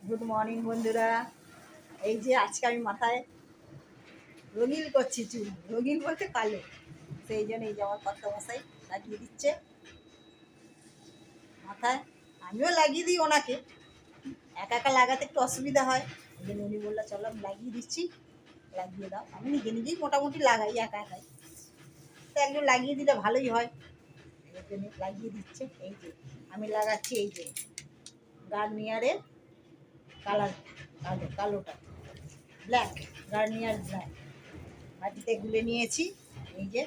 Good morning বন্ধুরা। এই যে আজকে আমি মাথায় রঙিন করছি, চুল রঙিন বলতে কালো, সেই জন্য এই যে আমার কর্তামশাই লাগিয়ে দিচ্ছে মাথায়। আমিও লাগিয়ে দিই ওনাকে, একা একা লাগাতে একটু অসুবিধা হয়, ওই জন্য উনি বললো চলো আমি লাগিয়ে দিচ্ছি, লাগিয়ে দাও। আমি নিজে নিজেই মোটামুটি লাগাই একা একাই, তো একজন লাগিয়ে দিলে ভালোই হয়, এই জন্য লাগিয়ে দিচ্ছে। এই যে আমি লাগাচ্ছি এই যে গার্নিয়ারের কালার, কালোটা ব্ল্যাক, গার্নিয়ার ব্ল্যাক মাটিতে গুলে নিয়েছি। এই যে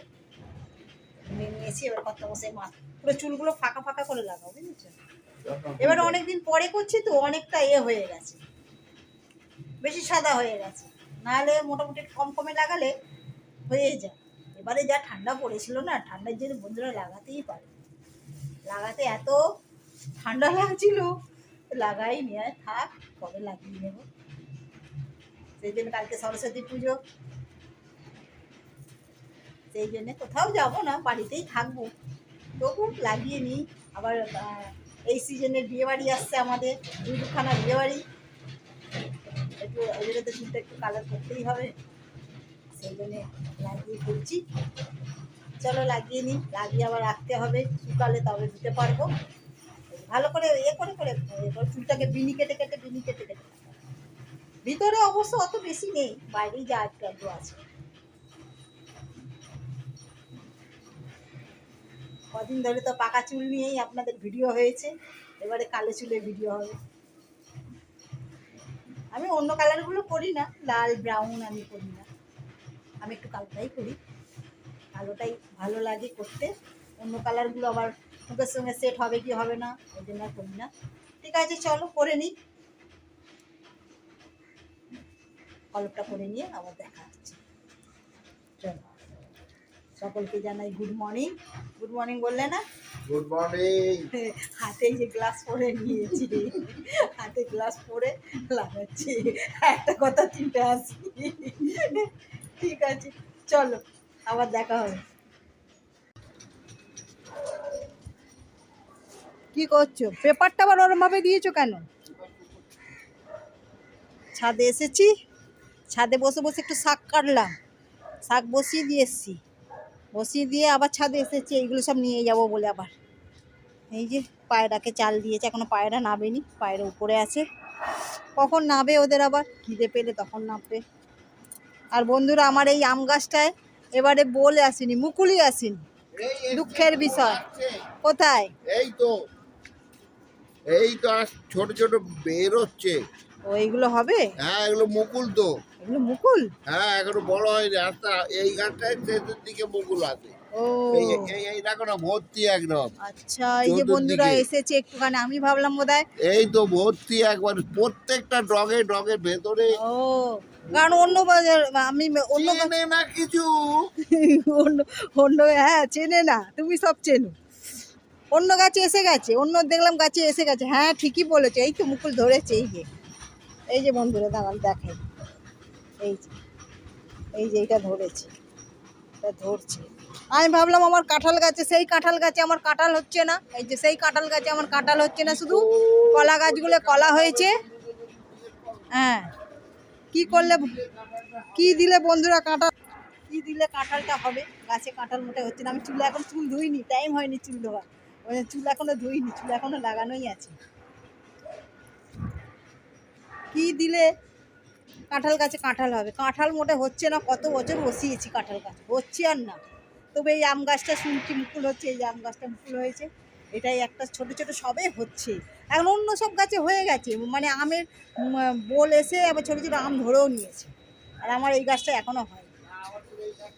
গুলে নিয়েছি, এবার কত বসে মাছ পুরো চুলগুলো ফাঁকা ফাঁকা করে লাগাও, বুঝেছো? এবার অনেকদিন পরে করছি তো অনেকটা হয়ে গেছে, বেশি সাদা হয়ে গেছে, নাহলে মোটামুটি কম কমে লাগালে হয়ে যায়। এবারে যা ঠান্ডা পড়েছিল না, ঠান্ডার জন্য বন্ধুরা লাগাতেই পারে, লাগাতে এত ঠান্ডা লাগছিল লাগাই নিয়ে থাক, কবে লাগিয়ে নেব। সেই জন্য কালকে সরস্বতী পুজো, সেই জন্যে কোথাও যাব না, বাড়িতেই থাকবো, তবু লাগিয়ে নিই। আবার এই সিজনে বিয়েবাড়ি আসছে আমাদের, দুখানা বিয়েবাড়ি, একটু ওই জন্য তো চুলটা একটু কালার করতেই হবে, সেই জন্যে লাগিয়ে ফেলছি। চলো লাগিয়ে নিই, লাগিয়ে আবার রাখতে হবে, শুকালে তবে দিতে পারবো। ভালো করে করে করে চুলটাকে বিনি কেটে কেটে ভিতরে অবশ্য অত বেশি নেই, বাইরেই যা একটু আছে। কদিন ধরে তো পাকা চুল নিয়েই আপনাদের ভিডিও হয়েছে, এবারে কালো চুলের ভিডিও হবে। আমি অন্য কালারগুলো করি না, লাল ব্রাউন আমি করি না, আমি একটু কালোটাই করি, কালোটাই ভালো লাগে করতে। অন্য কালারগুলো আবার মুখের সঙ্গে সেট হবে কি হবে না, ওই জন্য আর করি না। ঠিক আছে চলো করে নিই, কলপটা করে নিয়ে আবার দেখা হচ্ছে। চলো সকলকে জানাই গুড মর্নিং। গুড মর্নিং বললে না? Good morning. হাতে যে গ্লাস পরে নিয়েছি, হাতে গ্লাস পরে লাগাচ্ছি, একটা কথা চিন্তা আসি। ঠিক আছে চলো আবার দেখা হবে। কি করছো? পেপারটা আবার ওরমভাবে দিয়েছো কেন? ছাদে এসেছি, ছাদে বসে বসে একটু শাক কাটলাম, শাক বসিয়ে দিয়ে এসছি, বসিয়ে দিয়ে আবার ছাদে এসেছি, এইগুলো সব নিয়ে যাব বলে। আবার এই যে পায়রাকে চাল দিয়েছে, এখনো পায়রা নাবেনি, পায়রা উপরে আছে, কখন নাবে ওদের আবার খিদে পেলে তখন নামবে। আর বন্ধুরা আমার এই আম গাছটায় এবারে বলে আসেনি, মুকুলই আসেনি, দুঃখের বিষয়। কোথায়? এই তো ছোট ছোট বের হচ্ছে। ও এইগুলো হবে? হ্যাঁ এগুলো মুকুল তো। এগুলো মুকুল? হ্যাঁ এখনো বড় হয়নি, রাস্তা এই গাছটায় শেষের দিকে মুকুল আছে। ও এই দেখো না ভর্তি একদম। আচ্ছা, এই যে বন্ধুরা এসেছে একটুখানি, আমি ভাবলাম বোধহয় এই তো ভর্তি একবার, প্রত্যেকটা ডগে ডগের ভেতরে। ও কারণ অন্য বাজার আমি অন্য না কিছু অন্য অন্য হ্যাঁ চেনে না, তুমি সব চেনো। অন্য গাছে এসে গেছে, অন্য দেখলাম গাছে এসে গেছে, হ্যাঁ ঠিকই বলেছে। এই তো মুকুল ধরেছে, এই যে বন্ধুরা দাঁড়ান দেখেন, এই যে এইটা ধরেছে, এটা ধরছে। আমি ভাবলাম আমার কাঁঠাল গাছে, সেই কাঁঠাল গাছে আমার কাঁঠাল হচ্ছে না, এই যে সেই কাঁঠাল গাছে আমার কাঁঠাল হচ্ছে না, শুধু কলা গাছগুলো কলা হয়েছে। হ্যাঁ কি করলে, কি দিলে বন্ধুরা কাঁঠাল, কি দিলে কাঁঠালটা হবে? গাছে কাঁঠাল মোটে হচ্ছে না। আমি এখন চুল ধুইনি, টাইম হয়নি চুল ধোয়া, ওই চুল এখনো ধুইনি, চুল এখনো লাগানোই আছে। কি দিলে কাঁঠাল গাছে কাঁঠাল হবে? কাঁঠাল মোটে হচ্ছে না, কত বছর বসিয়েছি কাঁঠাল গাছ, হচ্ছে আর না। তবে এই আম গাছটা শুনছি মুকুল হচ্ছে, এই যে আম গাছটা মুকুল হয়েছে, এটাই একটা ছোট ছোট সবে হচ্ছে। এখন অন্য সব গাছে হয়ে গেছে, মানে আমের বোল এসে আবার ছোট ছোট আম ধরেও নিয়েছে, আর আমার এই গাছটা এখনো হয়।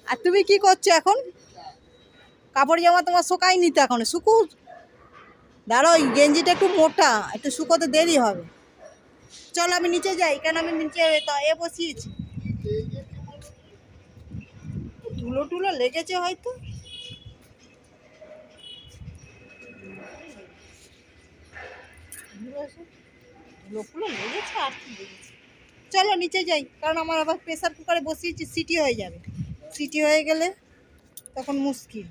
আর তুমি কি করছো এখন? কাপড় জামা তোমার শুকায়নি তো এখনো? শুকুক, দাঁড়াও, ওই গেঞ্জিটা একটু মোটা, একটু শুকোতে দেরি হবে। চলো আমি নিচে যাই, কেন আমি নিচে বসিয়েছি, ধুলো টুলো লেগেছে হয়তো। ধুলো ফুলো লেগেছে আর কি লেগেছে। চলো নিচে যাই, কারণ আমার আবার প্রেসার কুকারে বসিয়েছি, সিটি হয়ে যাবে, সিটি হয়ে গেলে তখন মুশকিল।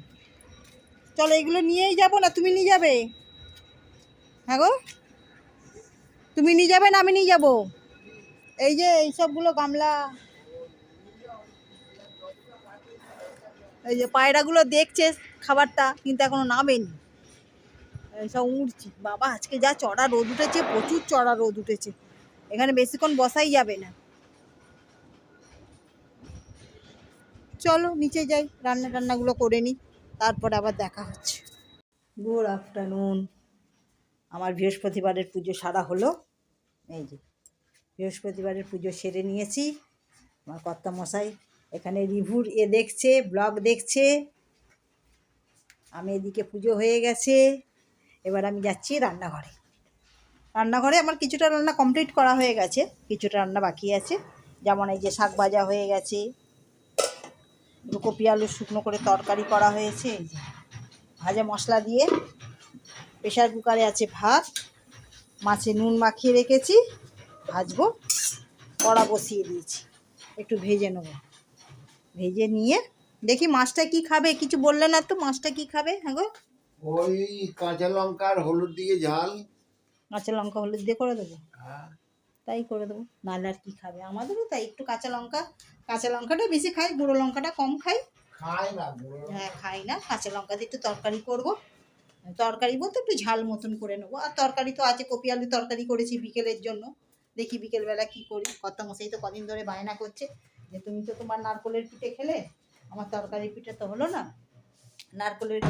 চলো এগুলো নিয়েই যাবো, না তুমি নিয়ে যাবে? হ্যাঁ গো তুমি নিয়ে যাবে না আমি নিয়ে যাবো? এই যে এই সবগুলো গামলা, এই যে পায়রাগুলো দেখছে খাবারটা, কিন্তু এখনো নামেনি। সব উঠছি বাবা, আজকে যা চড়া রোদ উঠেছে, প্রচুর চড়া রোদ উঠেছে, এখানে বেশিক্ষণ বসাই যাবে না। চলো নিচে যাই, রান্না টান্নাগুলো করে নিই, তারপর আবার দেখা হচ্ছে। Good afternoon. আমার বৃহস্পতিবারের পুজো সারা হলো। এই যে বৃহস্পতিবারের পুজো সেরে নিয়েছি। আমার কর্তামশাই এখানে রিভিউর দেখছে, ব্লগ দেখছে। আমি এদিকে পুজো হয়ে গেছে, এবার আমি যাচ্ছি রান্নাঘরে। রান্নাঘরে আমার কিছুটা রান্না কমপ্লিট করা হয়ে গেছে, কিছুটা রান্না বাকি আছে। যেমন এই যে শাক ভাজা হয়ে গেছে, কপি আলু শুকনো করে তরকারি করা হয়েছে, এই যে ভাজা মশলা দিয়ে। প্রেশার কুকারে আছে ভাত, মাছে নুন মাখিয়ে রেখেছি, ভাজবো। কড়া বসিয়ে দিয়েছি, একটু ভেজে নেবো। ভেজে নিয়ে দেখি মাছটা কি খাবে, কিছু বললে না তো, মাছটা কি খাবে? হ্যাঁ গো, ওই কাঁচা লঙ্কা আর হলুদ দিয়ে ঝাল। কাঁচা লঙ্কা হলুদ দিয়ে করে দেবো? হ্যাঁ। তাই করে দেবো, নাহলে আর কী খাবে? আমাদেরও তাই, একটু কাঁচা লঙ্কা, কাঁচা লঙ্কাটা বেশি খাই, গুঁড়ো লঙ্কাটা কম খাই। খায় না বুড়ো। হ্যাঁ খাই না, কাঁচা লঙ্কা দিয়ে একটু তরকারি করবো। তরকারি বলতে একটু ঝাল মতন করে নেবো। আর তরকারি তো আছে, কপি আলু তরকারি করেছি বিকেলের জন্য। দেখি বিকেলবেলা কী করি। কর্তামশাই তো কদিন ধরে বায়না করছে যে তুমি তো তোমার নারকোলের পিঠে খেলে, আমার তরকারির পিঠে তো হলো না। নারকোলের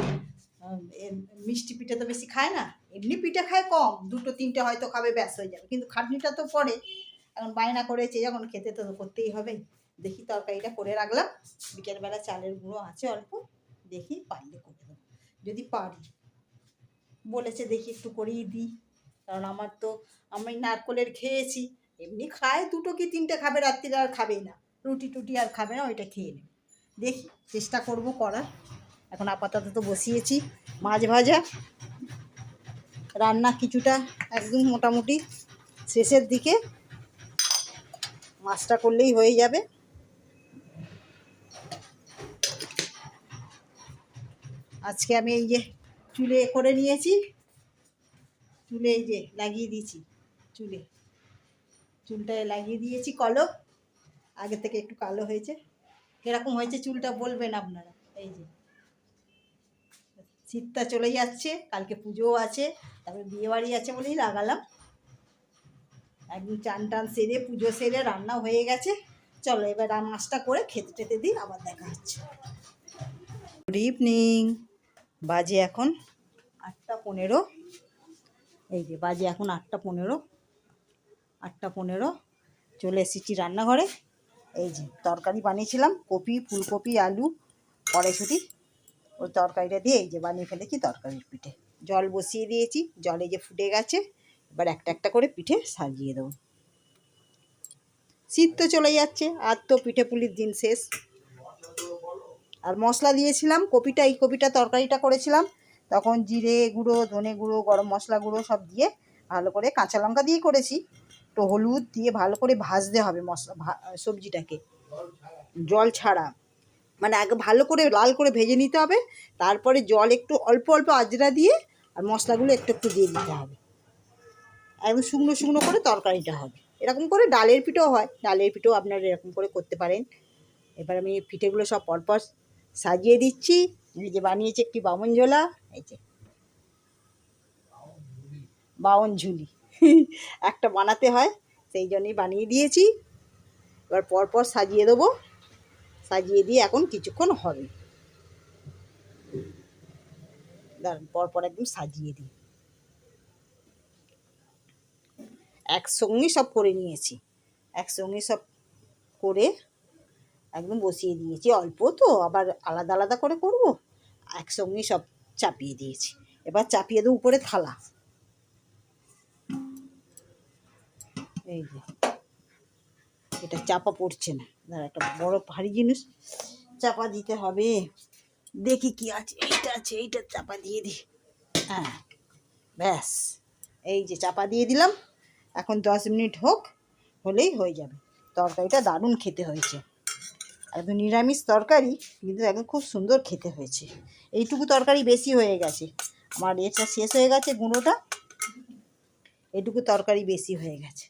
মিষ্টি পিঠে তো বেশি খায় না, এমনি পিঠে খায় কম, দুটো তিনটে হয়তো খাবে, ব্যাস হয়ে যাবে, কিন্তু খাটনিটা তো পড়ে। এখন বায়না করেছে যখন, খেতে তো করতেই হবে। দেখি তরকারিটা করে রাখলাম, বিকেলবেলা চালের গুঁড়ো আছে অল্প, দেখি পারলে করে দেবো, যদি পারি। বলেছে দেখি একটু করেই দিই, কারণ আমার তো, আমি নারকোলের খেয়েছি, এমনি খায় দুটো কি তিনটে খাবে, রাত্রিরে আর খাবেই না, রুটি টুটি আর খাবে না, ওইটা খেয়ে নেবে। দেখি চেষ্টা করব করার। এখন আপাতত তো বসিয়েছি মাছ ভাজা, রান্না কিছুটা একদম মোটামুটি শেষের দিকে, মাছটা করলেই হয়ে যাবে। আজকে আমি এই যে চুলে করে নিয়েছি, চুলে এই যে লাগিয়ে দিয়েছি, চুলটায় লাগিয়ে দিয়েছি কলপ, আগে থেকে একটু কালো হয়েছে। কিরকম হয়েছে চুলটা বলবেন আপনারা। এই যে শীতটা চলে যাচ্ছে, কালকে পুজোও আছে, তারপরে বিয়েবাড়ি আছে বলেই লাগালাম। একদম চান টান সেরে, পুজো সেরে, রান্না হয়ে গেছে। চলো এবার মাছটা করে খেতে টেতে দিই, আবার দেখা হচ্ছে। গুড ইভিনিং, বাজে এখন 8টা 15। এই যে বাজে এখন 8টা 15, 8টা 15। চলে এসেছি রান্নাঘরে। এই যে তরকারি বানিয়েছিলাম, কপি, ফুলকপি, আলু, কড়াইশুঁটি, ওই তরকারিটা দিয়ে এই যে বানিয়ে ফেলেছি তরকারির পিঠে। জল বসিয়ে দিয়েছি, জলে যে ফুটে গেছে, এবার একটা একটা করে পিঠে সাজিয়ে দেবো। শীত তো চলে যাচ্ছে, আর তো পিঠে পুলির দিন শেষ। আর মশলা দিয়েছিলাম, কপিটা, এই কপিটা তরকারিটা করেছিলাম তখন জিরে গুঁড়ো, ধনে গুঁড়ো, গরম মশলা গুঁড়ো সব দিয়ে ভালো করে, কাঁচা লঙ্কা দিয়ে করেছি, তো হলুদ দিয়ে ভালো করে ভাজতে হবে মশলা, সবজিটাকে জল ছাড়া, মানে আগে ভালো করে লাল করে ভেজে নিতে হবে, তারপরে জল একটু অল্প অল্প আজরা দিয়ে, আর মশলাগুলো একটু একটু দিয়ে দিতে হবে, একদম শুকনো শুকনো করে তরকারিটা হবে। এরকম করে ডালের পিঠেও হয়, ডালের পিঠেও আপনারা এরকম করে করতে পারেন। এবার আমি এই পিঠেগুলো সব পরপর সাজিয়ে দিচ্ছি। এই যে বানিয়েছি একটি বামন ঝোলা, এই যে বাউন ঝুলি একটা বানাতে হয়, সেই জন্যই বানিয়ে দিয়েছি। এবার পরপর সাজিয়ে দেবো, সাজিয়ে দিয়ে এখন কিছুক্ষণ হবে, দাঁড়ান পরপর একদম সাজিয়ে দিই। একসঙ্গে সব করে নিয়েছি, একসঙ্গে সব করে একদম বসিয়ে দিয়েছি। অল্প তো, আবার আলাদা আলাদা করে করব, একসঙ্গে সব চাপিয়ে দিয়েছি। এবার চাপিয়ে দেবো উপরে থালা। এই যে এটা চাপা পড়ছে না, দাঁড়া, একটা বড় ভারী জিনিস চাপা দিতে হবে। দেখি কি আছে, এইটা আছে, এইটা চাপা দিয়ে দিই। হ্যাঁ ব্যাস, এই যে চাপা দিয়ে দিলাম। এখন 10 মিনিট হোক, হলেই হয়ে যাবে। তরকারিটা দারুণ খেতে হয়েছে, একদম নিরামিষ তরকারি, কিন্তু একদম খুব সুন্দর খেতে হয়েছে। এইটুকু তরকারি বেশি হয়ে গেছে, আমার এটা শেষ হয়ে গেছে গুঁড়োটা, এটুকু তরকারি বেশি হয়ে গেছে।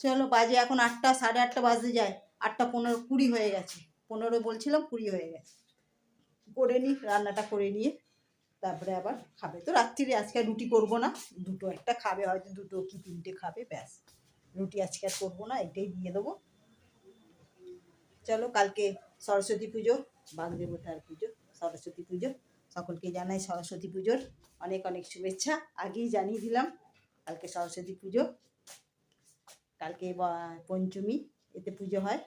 চলো বাজে এখন 8টা, 8:30 বাজতে যায়, 8:15, 20 হয়ে গেছে। 15 বলছিলাম, 20 হয়ে গেছে। করে নিই, রান্নাটা করে নিয়ে তারপরে আবার খাবে তো রাত্রিরে। আজকে আর রুটি করবো না, দুটো একটা খাবে, হয়তো দুটো কি তিনটে খাবে, ব্যাস। রুটি আজকে আর করবো না, এটাই দিয়ে দেবো। চলো কালকে সরস্বতী পুজো, বাগদেবতার পুজো, সরস্বতী পুজো। সকলকে জানাই সরস্বতী পুজোর অনেক অনেক শুভেচ্ছা। আগেই জানিয়ে দিলাম কালকে সরস্বতী পুজো, কালকে পঞ্চমী, এতে পুজো হয়।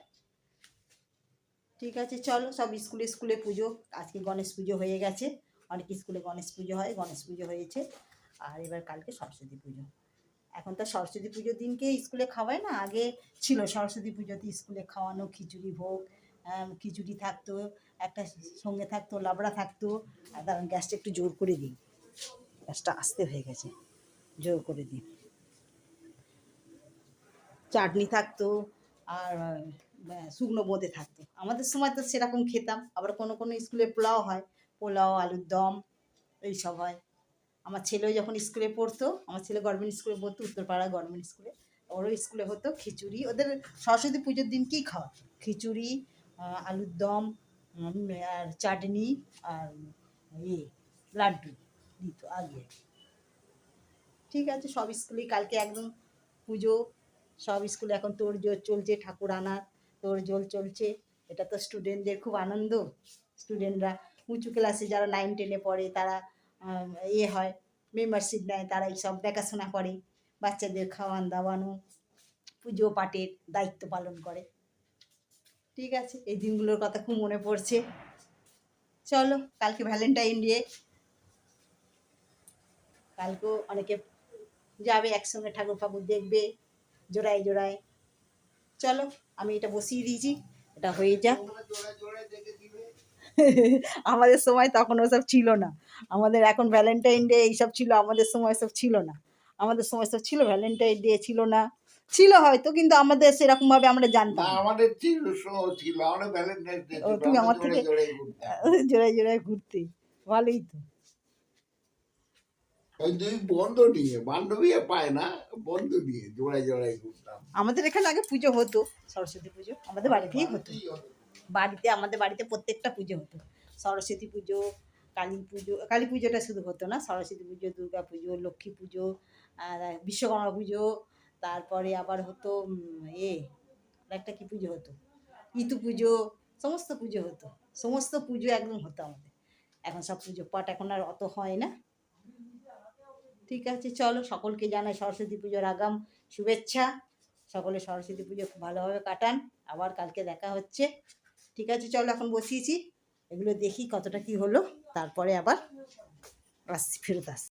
ঠিক আছে চলো, সব স্কুলে স্কুলে পুজো। আজকে গণেশ পুজো হয়ে গেছে, অনেক স্কুলে গণেশ পুজো হয়, গণেশ পুজো হয়েছে। আর এবার কালকে সরস্বতী পুজো। এখন তো সরস্বতী পুজোর দিনকে স্কুলে খাওয়ায় না, আগে ছিল সরস্বতী পুজোতে স্কুলে খাওয়ানো, খিচুড়ি ভোগ, খিচুড়ি থাকতো, একটা সঙ্গে থাকতো লাবড়া থাকতো। আর দাঁড়ান, গ্যাসটা একটু জোর করে দিই, গ্যাসটা আস্তে হয়ে গেছে, জোর করে দিই। চাটনি থাকতো, আর শুকনো বোঁদে থাকতো। আমাদের সময় তো সেরকম খেতাম। আবার কোনো কোনো স্কুলে পোলাও হয়, পোলাও, আলুর দম, এইসব হয়। আমার ছেলেও যখন স্কুলে পড়তো, আমার ছেলে গভর্নমেন্ট স্কুলে পড়তো, উত্তরপাড়া গভর্নমেন্ট স্কুলে, ওরও স্কুলে হতো খিচুড়ি। ওদের সরস্বতী পুজোর দিন কী খাওয়া, খিচুড়ি, আলুর দম, আর চাটনি, আর লাড্ডু দিত আগে। ঠিক আছে, সব স্কুলেই কালকে একদম পুজো, সব স্কুলে এখন তোড়জোড় চলছে, ঠাকুর আনার তোড়জোড় চলছে। এটা তো স্টুডেন্টদের খুব আনন্দ। স্টুডেন্টরা উঁচু ক্লাসে যারা 9, 10-এ পড়ে, তারা হয়, মেম্বারশিপ নেয়, তারা এই সব দেখাশোনা করে, বাচ্চাদের খাওয়ান দাওয়ানো, পুজো পাঠের দায়িত্ব পালন করে। ঠিক আছে, এই দিনগুলোর কথা খুব মনে পড়ছে। চলো কালকে ভ্যালেন্টাইন ডে, কালকেও অনেকে যাবে একসঙ্গে, ঠাকুর ফাকুর দেখবে জোড়ায় জোড়ায়। চলো আমি এটা বসিয়ে দিয়েছি, এটা হয়ে যাক। আমাদের সময় তখন ওসব ছিল না। আমাদের এখন ভ্যালেন্টাইন ডে এইসব ছিল, আমাদের সময় সব ছিল না। আমাদের সময় সব ছিল, ভ্যালেন্টাইন ডে ছিল না, ছিল হয়তো, কিন্তু আমাদের সেরকম ভাবে আমরা জানতাম না। আমাদের ছিল, আমরা ভ্যালেন্টাইন ডে ও ছিল, তুমি আমরা আমার জোড়ে থেকে জোড়ে ঘুরতাম। জোড়ায় জোড়ায় ঘুরতে, ভালোই তো। ওই দুই বন্ধু নিয়ে, বান্ধবী পায় না, বন্ধু নিয়ে জোড়ায় জোড়ায় ঘুরতাম। আমাদের এখানে আগে পুজো হতো, সরস্বতী পুজো আমাদের বাড়িতেই হতো। বাড়িতে, আমাদের বাড়িতে প্রত্যেকটা পুজো হতো। সরস্বতী পুজো, কালী পুজো, কালী পুজোটা শুধু হতো না, সরস্বতী পুজো, দুর্গা পুজো, লক্ষ্মী পুজো, আর বিশ্বকর্মা পুজো, তারপরে আবার হতো একটা কী পুজো হতো, ইতু পুজো, সমস্ত পুজো হতো। সমস্ত পুজো একদম হতো আমাদের। এখন সব পুজো পাঠ এখন আর অত হয় না। ঠিক আছে চলো, সকলকে জানাই সরস্বতী পুজোর আগাম শুভেচ্ছা। সকলে সরস্বতী পুজো খুব ভালোভাবে কাটান। আবার কালকে দেখা হচ্ছে। ঠিক আছে চলো, এখন বসিয়েছি, এগুলো দেখি কতটা কি হলো, তারপরে আবার আসছি, ফেরত আসছি।